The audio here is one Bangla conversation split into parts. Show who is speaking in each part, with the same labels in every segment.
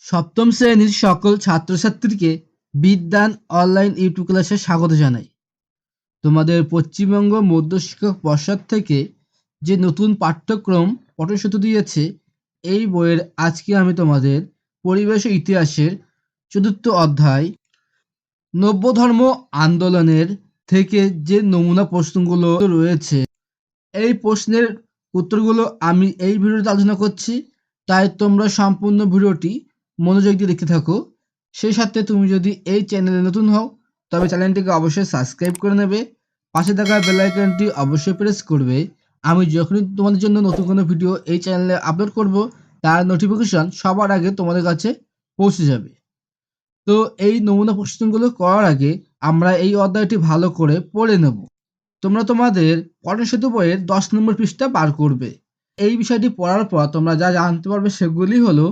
Speaker 1: সপ্তম শ্রেণীর সকল ছাত্রছাত্রীকে বিদ্যান অনলাইন ইউটিউব ক্লাসে স্বাগত জানাই। তোমাদের পশ্চিমবঙ্গ মধ্যশিক্ষক পর্ষদ থেকে যে নতুন পাঠ্যক্রম পঠন সেতু দিয়েছে, এই বইয়ের আজকে আমি তোমাদের পরিবেশ ও ইতিহাসের চতুর্থ অধ্যায় নব্য ধর্ম আন্দোলনের থেকে যে নমুনা প্রশ্নগুলো রয়েছে, এই প্রশ্নের উত্তরগুলো আমি এই ভিডিওতে আলোচনা করছি। তাই তোমরা সম্পূর্ণ ভিডিওটি মনোযোগ দিয়ে দেখতে থাকো। সেই সাথে তুমি যদি এই চ্যানেলে নতুন হও তবে চ্যানেলটিকে অবশ্যই সাবস্ক্রাইব করে নেবে, পাশে থাকা বেল আইকনটি অবশ্যই প্রেস করবে। আমি যখনই তোমাদের জন্য নতুন কোনো ভিডিও এই চ্যানেলে আপলোড করব, তার নোটিফিকেশন সবার আগে তোমাদের কাছে পৌঁছে যাবে। তো এই নমুনা প্রশ্নগুলো করার আগে আমরা এই অধ্যায়টি ভালো করে পড়ে নেব। তোমরা তোমাদের পঠন সেতু বইয়ের 10 নম্বর পৃষ্ঠা বার করবে। এই বিষয়টি পড়ার পর তোমরা যা জানতে পারবে সেগুলি হলো,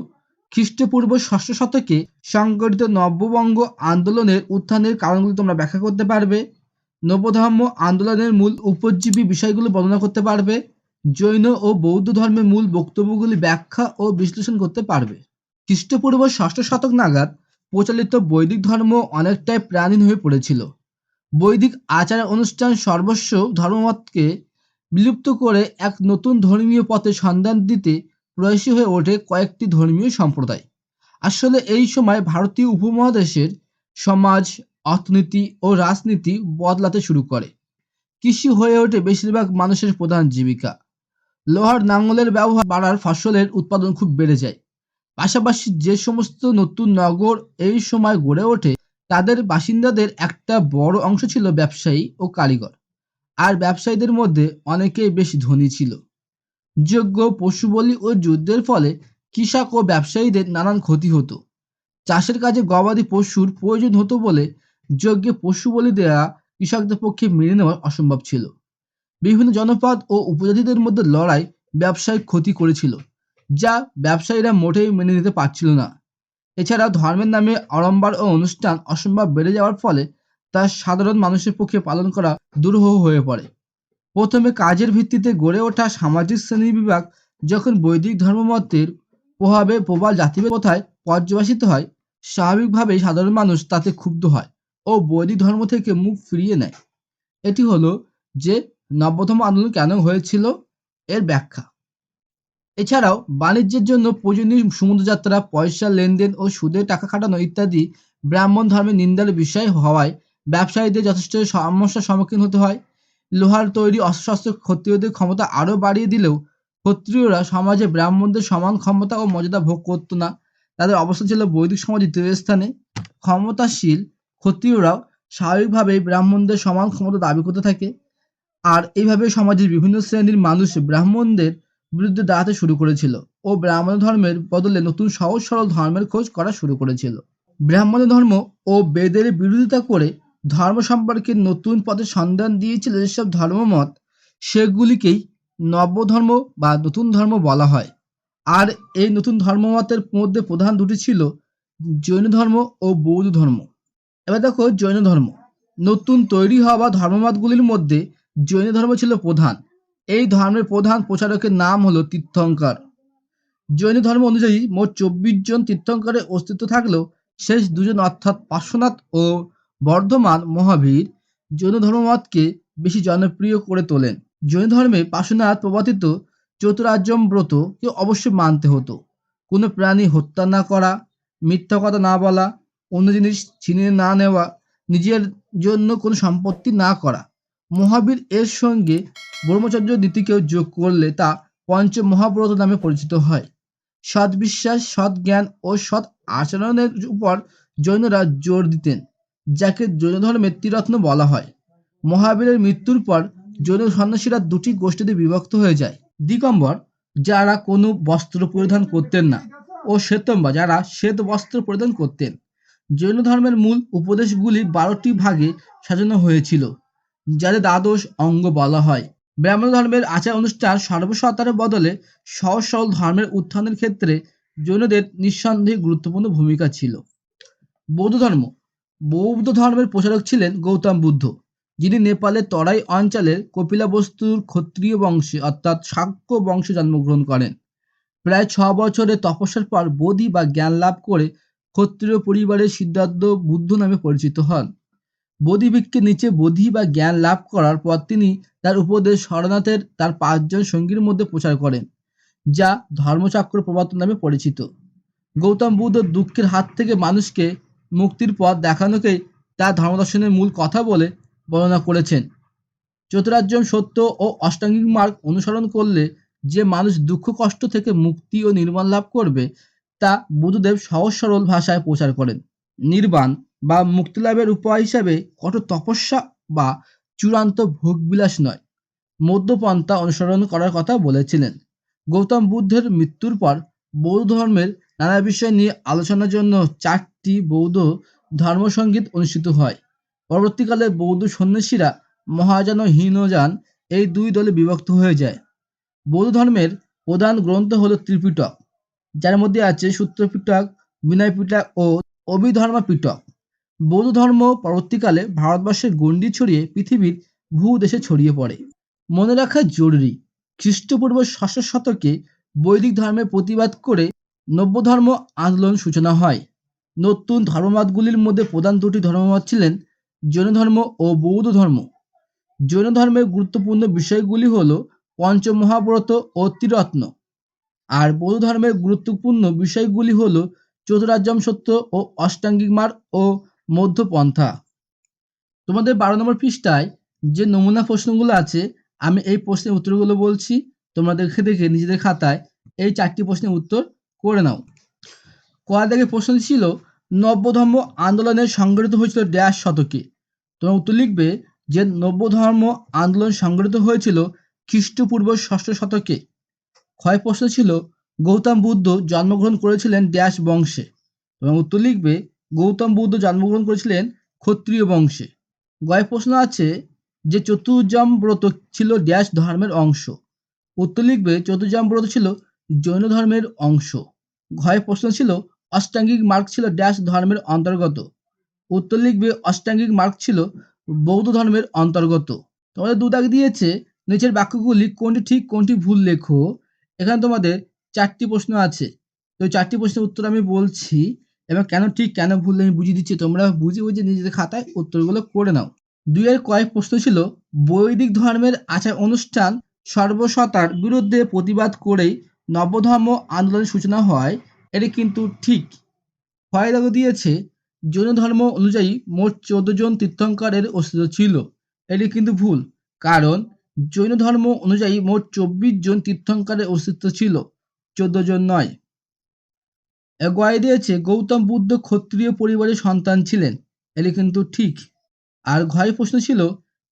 Speaker 1: খ্রিস্টপূর্ব ষষ্ঠ শতকে সংগঠিত নব্যবঙ্গ আন্দোলনের উত্থানের কারণগুলি তোমরা ব্যাখ্যা করতে পারবে। নবধর্ম আন্দোলনের মূল উপজীবী বিষয়গুলো বর্ণনা করতে পারবে। জৈন ও বৌদ্ধ ধর্মের মূল বক্তব্যগুলি ব্যাখ্যা ও বিশ্লেষণ করতে পারবে। খ্রিস্টপূর্ব ষষ্ঠ শতক নাগাদ প্রচলিত বৈদিক ধর্ম অনেকটাই প্রাণহীন হয়ে পড়েছিল। বৈদিক আচার অনুষ্ঠান সর্বস্ব ধর্মমতকে বিলুপ্ত করে এক নতুন ধর্মীয় পথের সন্ধান দিতে প্রয়াসী হয়ে ওঠে কয়েকটি ধর্মীয় সম্প্রদায়। আসলে এই সময় ভারতীয় উপমহাদেশের সমাজ, অর্থনীতি ও রাজনীতি বদলাতে শুরু করে। কৃষি হয়ে ওঠে বেশিরভাগ মানুষের প্রধান জীবিকা। লোহার লাঙলের ব্যবহার বাড়ার ফসলের উৎপাদন খুব বেড়ে যায়। পাশাপাশি যে সমস্ত নতুন নগর এই সময় গড়ে ওঠে, তাদের বাসিন্দাদের একটা বড় অংশ ছিল ব্যবসায়ী ও কারিগর। আর ব্যবসায়ীদের মধ্যে অনেকেই বেশ ধনী ছিল। যজ্ঞ, পশুবলি ও যুদ্ধের ফলে কৃষক ও ব্যবসায়ীদের নানান ক্ষতি হতো। চাষের কাজে গবাদি পশুর প্রয়োজন হতো বলে যজ্ঞে পশু বলি দেওয়া কৃষকদের পক্ষে মেনে নেওয়া অসম্ভব ছিল। বিভিন্ন জনপদ ও উপজাতিদের মধ্যে লড়াই ব্যবসায়িক ক্ষতি করেছিল, যা ব্যবসায়ীরা মোটেই মেনে নিতে পারছিল না। এছাড়াও ধর্মের নামে আড়ম্বর ও অনুষ্ঠান অসম্ভব বেড়ে যাওয়ার ফলে তা সাধারণ মানুষের পক্ষে পালন করা দুরূহ হয়ে পড়ে। প্রথমে কাজের ভিত্তিতে গড়ে ওঠা সামাজিক শ্রেণীবিভাগ যখন বৈদিক ধর্মমতের প্রভাবে প্রবল জাতিভেদ প্রথায় পর্যবসিত হয়, স্বাভাবিকভাবেই সাধারণ মানুষ তাতে ক্ষুব্ধ হয় ও বৈদিক ধর্ম থেকে মুখ ফিরিয়ে নেয়। এটি হলো যে নব্যধর্ম আন্দোলন কেন হয়েছিল এর ব্যাখ্যা। এছাড়াও বাণিজ্যের জন্য প্রয়োজনীয় সমুদ্রযাত্রা, পয়সা লেনদেন ও সুদে টাকা খাটানো ইত্যাদি ব্রাহ্মণ ধর্মের নিন্দার বিষয় হওয়ায় ব্যবসায়ীদের যথেষ্ট সমস্যার সম্মুখীন হতে হয়। লোহার তৈরি অস্ত্রশস্ত্র ক্ষত্রিয়দের ক্ষমতা আরও বাড়িয়ে দিলেও ক্ষত্রিয়রা সমাজে ব্রাহ্মণদের সমান ক্ষমতা ও মর্যাদা ভোগ করত না। তাদের অবস্থান ছিল বৈদিক সমাজে তৃতীয় স্থানে। ক্ষমতাশীল ক্ষত্রিয়রাও স্বাভাবিকভাবেই ব্রাহ্মণদের সমান ক্ষমতা দাবি করতে থাকে। আর এইভাবে সমাজের বিভিন্ন শ্রেণীর মানুষ ব্রাহ্মণদের বিরুদ্ধে দাঁড়াতে শুরু করেছিল ও ব্রাহ্মণ ধর্মের বদলে নতুন সহজ সরল ধর্মের খোঁজ করা শুরু করেছিল। ব্রাহ্মণ ধর্ম ও বেদের বিরোধিতা করে ধর্ম সম্পর্কে নতুন পথের সন্ধান দিয়েছিল যেসব ধর্মমত, সেগুলিকেই নব্য ধর্ম বা নতুন ধর্ম বলা হয়। আর এই নতুন ধর্মমতের মধ্যে প্রধান দুটি ছিল জৈন ধর্ম ও বৌদ্ধ ধর্ম। এবার দেখো জৈন ধর্ম। নতুন তৈরি হওয়া ধর্মমতগুলির মধ্যে জৈন ধর্ম ছিল প্রধান। এই ধর্মের প্রধান প্রচারকের নাম হলো তীর্থঙ্কর। জৈন ধর্ম অনুযায়ী মোট 24 জন তীর্থঙ্করের অস্তিত্ব থাকলেও শেষ দুজন অর্থাৎ পার্শ্বনাথ ও বর্ধমান মহাবীর জৈন ধর্মমতকে বেশি জনপ্রিয় করে তোলেন। জৈন ধর্মে পার্শ্বনাথ প্রবর্তিত চতুরার্যম ব্রতকে অবশ্যই মানতে হতো। কোনো প্রাণী হত্যা না করা, মিথ্যা কথা না বলা, অন্য জিনিস ছিনিয়ে না নেওয়া, নিজের জন্য কোনো সম্পত্তি না করা। মহাবীর এর সঙ্গে ব্রহ্মচর্য নীতিকেও যোগ করলে তা পঞ্চ মহাব্রত নামে পরিচিত হয়। সৎ বিশ্বাস, সৎ জ্ঞান ও সৎ আচরণের উপর জৈনরা জোর দিতেন, যাকে জৈন ধর্মের ত্রিরত্ন বলা হয়। মহাবীরের মৃত্যুর পর জৈন সন্ন্যাসীরা দুটি গোষ্ঠীতে বিভক্ত হয়ে যায়: দিগম্বর, যারা কোনো বস্ত্র পরিধান করতেন না, ও শ্বেতম্বর, যারা শ্বেত বস্ত্র পরিধান করতেন। জৈন ধর্মের মূল উপদেশগুলি 12টি ভাগে সাজানো হয়েছিল, যাদের দ্বাদশ অঙ্গ বলা হয়। ব্রাহ্মণ ধর্মের আচার অনুষ্ঠান সর্বসত্তার বদলে সহজ সরল ধর্মের উত্থানের ক্ষেত্রে জৈনদের নিঃসন্দেহে গুরুত্বপূর্ণ ভূমিকা ছিল। বৌদ্ধ ধর্ম। বৌদ্ধ ধর্মের প্রচারক ছিলেন গৌতম বুদ্ধ, যিনি নেপালের তরাই অঞ্চলের কপিলাবস্তুর ক্ষত্রিয় বংশে অর্থাৎ শাক্য বংশে জন্মগ্রহণ করেন। প্রায় 6 বছরের তপস্যার পর বোধি বা জ্ঞান লাভ করে ক্ষত্রিয় পরিবারের সিদ্ধার্থ বুদ্ধ নামে পরিচিত হন। বোধিবৃক্ষের নিচে বোধি বা জ্ঞান লাভ করার পর তিনি তার উপদেশ সারনাথের তার 5 জন সঙ্গীর মধ্যে প্রচার করেন, যা ধর্মচক্র প্রবর্তন নামে পরিচিত। গৌতম বুদ্ধ দুঃখের হাত থেকে মানুষকে মুক্তির পথ দেখানোকেই তার ধর্মদর্শনের মূল কথা বলে বর্ণনা করেছেন। চতুরার্যম সত্য ও অষ্টাঙ্গিক মার্গ অনুসরণ করলে যে মানুষ দুঃখ কষ্ট থেকে মুক্তি ও নির্বাণ লাভ করবে তা বুদ্ধদেব সহজ সরল ভাষায় প্রচার করেন। নির্বাণ বা মুক্তিলাভের উপায় হিসাবে কঠোর তপস্যা বা চূড়ান্ত ভোগবিলাস নয়, মধ্যপন্থা অনুসরণ করার কথা বলেছিলেন। গৌতম বুদ্ধের মৃত্যুর পর বৌদ্ধ ধর্মের নানা বিষয় নিয়ে আলোচনার জন্য 4টি বৌদ্ধ ধর্মসঙ্গীত অনুষ্ঠিত হয়। পরবর্তীকালে বৌদ্ধ সন্ন্যাসীরা মহাযান ও হীনযান এই 2 দলে বিভক্ত হয়ে যায়। বৌদ্ধ ধর্মের প্রধান গ্রন্থ হল ত্রিপিটক, যার মধ্যে আছে সূত্র পিটক, বিনয় পিটক ও অভিধর্ম পিটক। বৌদ্ধ ধর্ম পরবর্তীকালে ভারতবর্ষের গণ্ডি ছড়িয়ে পৃথিবীর বহু দেশে ছড়িয়ে পড়ে। মনে রাখা জরুরি, খ্রিস্টপূর্ব 6শ শতকে বৈদিক ধর্মের প্রতিবাদ করে নব্য ধর্ম আন্দোলন সূচনা হয়। নতুন ধর্মমতগুলির মধ্যে প্রধান 2টি ধর্মমত ছিলেন জৈন ধর্ম ও বৌদ্ধ ধর্ম। জৈন ধর্মের গুরুত্বপূর্ণ বিষয়গুলি হল পঞ্চমহাব্রত ও ত্রিরত্ন, আর বৌদ্ধ ধর্মের গুরুত্বপূর্ণ বিষয়গুলি হল চতুরার্যম সত্য ও অষ্টাঙ্গিক মার্গ ও মধ্যপন্থা। তোমাদের 12 নম্বর পৃষ্ঠায় যে নমুনা প্রশ্নগুলো আছে, আমি এই প্রশ্নের উত্তরগুলো বলছি, তোমরা দেখে দেখে নিজেদের খাতায় এই 4টি প্রশ্নের উত্তর করে নাও। কয় দাগের প্রশ্ন ছিল নব্য ধর্ম আন্দোলনের সংগঠিত হয়েছিল ড্যাশ শতকে। তোমরা উত্তর লিখবে যে নব্য ধর্ম আন্দোলন সংগঠিত হয়েছিল খ্রিস্টপূর্ব 6শ শতকে। ক্ষয় প্রশ্ন ছিল গৌতম বুদ্ধ জন্মগ্রহণ করেছিলেন ড্যাশ বংশে। তোমরা উত্তর লিখবে গৌতম বুদ্ধ জন্মগ্রহণ করেছিলেন ক্ষত্রিয় বংশে। গয় প্রশ্ন আছে যে চতুর্যাম ব্রত ছিল ড্যাশ ধর্মের অংশ। উত্তর লিখবে চতুর্যাম ব্রত ছিল জৈন ধর্মের অংশ। ঘয় প্রশ্ন ছিল অষ্টাঙ্গিক মার্গ ছিল ড্যাশ ধর্মের অন্তর্গত। উত্তর লিখবে অষ্টাঙ্গিক মার্গ ছিল বৌদ্ধ ধর্মের অন্তর্গত। তোমাদের 2 দাগ দিয়েছে, নিচের বাক্যগুলি কোনটি ঠিক কোনটি ভুল লেখো। এখানে তোমাদের 4টি প্রশ্ন আছে, তো 4টি প্রশ্নের উত্তর আমি বলছি এবং কেন ঠিক কেন ভুল আমি বুঝিয়ে দিচ্ছি, তোমরা বুঝে বুঝে নিজেদের খাতায় উত্তরগুলো করে নাও। 2 এর কয়েক প্রশ্ন ছিল বৈদিক ধর্মের আচার অনুষ্ঠান সর্বসতার বিরুদ্ধে প্রতিবাদ করেই নবধর্ম আন্দোলনের সূচনা হয়, এটি কিন্তু ঠিক। ক্ষয় দাগ দিয়েছে জৈন ধর্ম অনুযায়ী মোট 14 জন তীর্থঙ্করের অস্তিত্ব ছিল, এটি কিন্তু ভুল, কারণ জৈন ধর্ম অনুযায়ী মোট 24 জন তীর্থঙ্করের অস্তিত্ব ছিল, 14 জন নয়। গয় দিয়েছে গৌতম বুদ্ধ ক্ষত্রিয় পরিবারের সন্তান ছিলেন, এটি কিন্তু ঠিক। আর ঘয় প্রশ্ন ছিল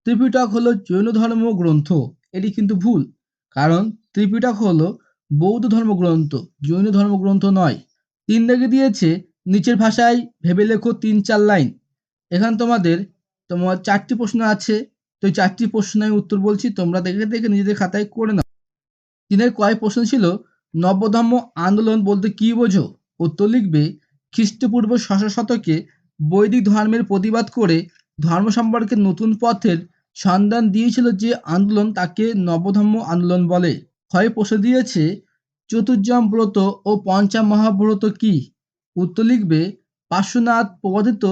Speaker 1: ত্রিপিটক হলো জৈন ধর্ম গ্রন্থ, এটি কিন্তু ভুল, কারণ ত্রিপিটক হলো বৌদ্ধ ধর্মগ্রন্থ, জৈন ধর্মগ্রন্থ নয়। 3 দাগে দিয়েছে নিচের ভাষায় ভেবে লেখো 3-4 লাইন। এখানে তোমার 4টি প্রশ্ন আছে, তো 4টি প্রশ্নের উত্তর বলছি, তোমরা দেখে দেখে নিজেদের খাতায় করে নাও। 3 এর কয় প্রশ্ন ছিল নবধর্ম আন্দোলন বলতে কি বোঝো। উত্তর লিখবে খ্রিস্টপূর্ব 6শ শতকে বৈদিক ধর্মের প্রতিবাদ করে ধর্ম সম্পর্কে নতুন পথের সন্ধান দিয়েছিল যে আন্দোলন, তাকে নবধর্ম আন্দোলন বলে। ক্ষয় প্রশ্ন দিয়েছে চতুর্যাম ব্রত ও পঞ্চম মহাব্রত কি। উত্তর লিখবে পার্শ্বনাথ প্রবর্তিত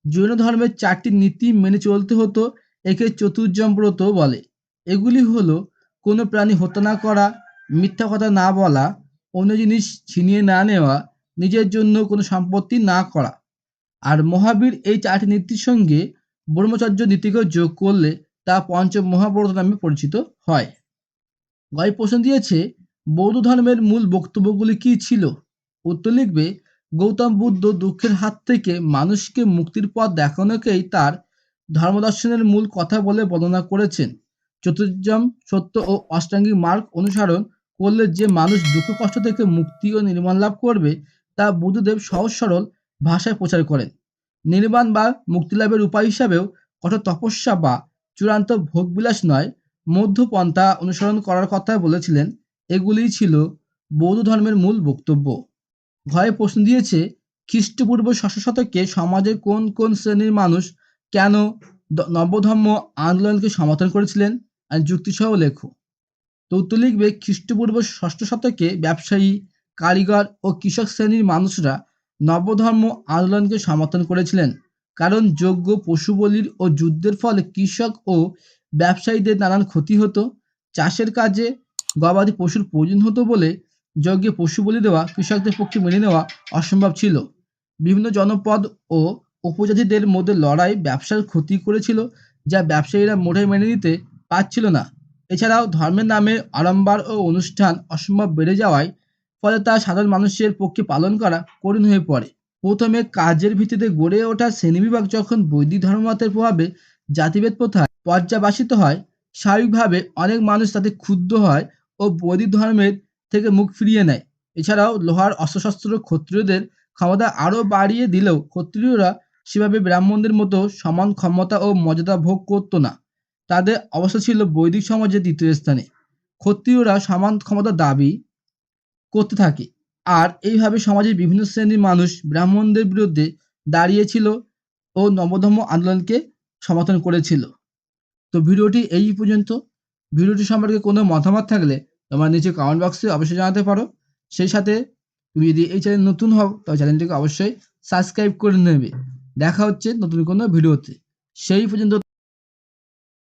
Speaker 1: জৈন ধর্মের 4টি নীতি মেনে চলতে হতো, একে চতুর্যাম ব্রত বলে। এগুলি হলো কোনো প্রাণী হত্যা না করা, মিথ্যা কথা না বলা, অন্য জিনিস ছিনিয়ে না নেওয়া, নিজের জন্য কোনো সম্পত্তি না করা। আর মহাবীর এই 4টি নীতির সঙ্গে ব্রহ্মচর্য নীতিকেও যোগ করলে তা পঞ্চম মহাব্রত নামে পরিচিত হয়। গয় প্রশ্ন দিয়েছে বৌদ্ধ ধর্মের মূল বক্তব্যগুলি কি ছিল। উত্তর লিখবে গৌতম বুদ্ধ দুঃখের হাত থেকে মানুষকে মুক্তির পথ দেখানোকেই তার ধর্মদর্শনের মূল কথা বলে বর্ণনা করেছেন। চতুর্যাম সত্য ও অষ্টাঙ্গিক মার্গ অনুসরণ করলে যে মানুষ দুঃখ কষ্ট থেকে মুক্তি ও নির্মাণ লাভ করবে তা বুদ্ধদেব সহজ সরল ভাষায় প্রচার করেন। নির্বাণ বা মুক্তিলাভের উপায় হিসাবেও কঠোর তপস্যা বা চূড়ান্ত ভোগবিলাস নয়, মধ্যপন্থা অনুসরণ করার কথা বলেছিলেন। এগুলিই ছিল বৌদ্ধ ধর্মের মূল বক্তব্য। ঘয়ে প্রশ্ন দিয়েছে খ্রিস্টপূর্ব 6শ শতকে সমাজের কোন কোন শ্রেণীর মানুষ কেন নবধর্ম আন্দোলনকে সমর্থন করেছিলেন, আর যুক্তিসহ লেখো। তো উত্তর লিখবে খ্রিস্টপূর্ব ষষ্ঠ শতকে ব্যবসায়ী, কারিগর ও কৃষক শ্রেণীর মানুষরা নবধর্ম আন্দোলনকে সমর্থন করেছিলেন, কারণ যজ্ঞ, পশু বলির ও যুদ্ধের ফলে কৃষক ও ব্যবসায়ীদের নানান ক্ষতি হতো। চাষের কাজে গবাদি পশুর প্রয়োজন হতো বলে যজ্ঞে পশু বলি দেওয়া কৃষকদের পক্ষে মেনে নেওয়া অসম্ভব ছিল। বিভিন্ন জনপদ ও উপজাতিদের মধ্যে লড়াই ব্যবসার ক্ষতি করেছিল, যা ব্যবসায়ীরা মোটেই মেনে নিতে পারছিল না। এছাড়াও ধর্মের নামে আড়ম্বর ও অনুষ্ঠান অসম্ভব বেড়ে যাওয়ায় ফলে তা সাধারণ মানুষের পক্ষে পালন করা কঠিন হয়ে পড়ে। প্রথমে কাজের ভিত্তিতে গড়ে ওঠা শ্রেণীবিভাগ যখন বৈদিক ধর্মমতের প্রভাবে জাতিভেদ প্রথায় পর্যাবাসিত হয়, স্বাভাবিকভাবে অনেক মানুষ তাতে ক্ষুব্ধ হয় ও বৈদিক ধর্মের থেকে মুখ ফিরিয়ে নেয়। এছাড়াও লোহার অস্ত্রশস্ত্র ক্ষত্রিয়দের ক্ষমতা আরও বাড়িয়ে দিলেও ক্ষত্রিয়রা সেভাবে ব্রাহ্মণদের মতো সমান ক্ষমতা ও মর্যাদা ভোগ করত না। তাদের অবস্থা ছিল বৈদিক সমাজে দ্বিতীয় স্থানে। ক্ষত্রিয়রা সমান ক্ষমতা দাবি করতে থাকে, আর এইভাবে সমাজের বিভিন্ন শ্রেণীর মানুষ ব্রাহ্মণদের বিরুদ্ধে দাঁড়িয়েছিল ও নবধর্ম আন্দোলনকে সমর্থন করেছিল। তো ভিডিওটি এই পর্যন্ত। ভিডিওটি সম্পর্কে কোনো মতামত থাকলে তোমার নিচে কমেন্ট বক্সে অবশ্যই জানাতে পারো। সেই সাথে তুমি যদি এই চ্যানেল নতুন হও তবে চ্যানেলটিকে অবশ্যই সাবস্ক্রাইব করে নেবে। দেখা হচ্ছে নতুন কোনো ভিডিওতে। সেই পর্যন্ত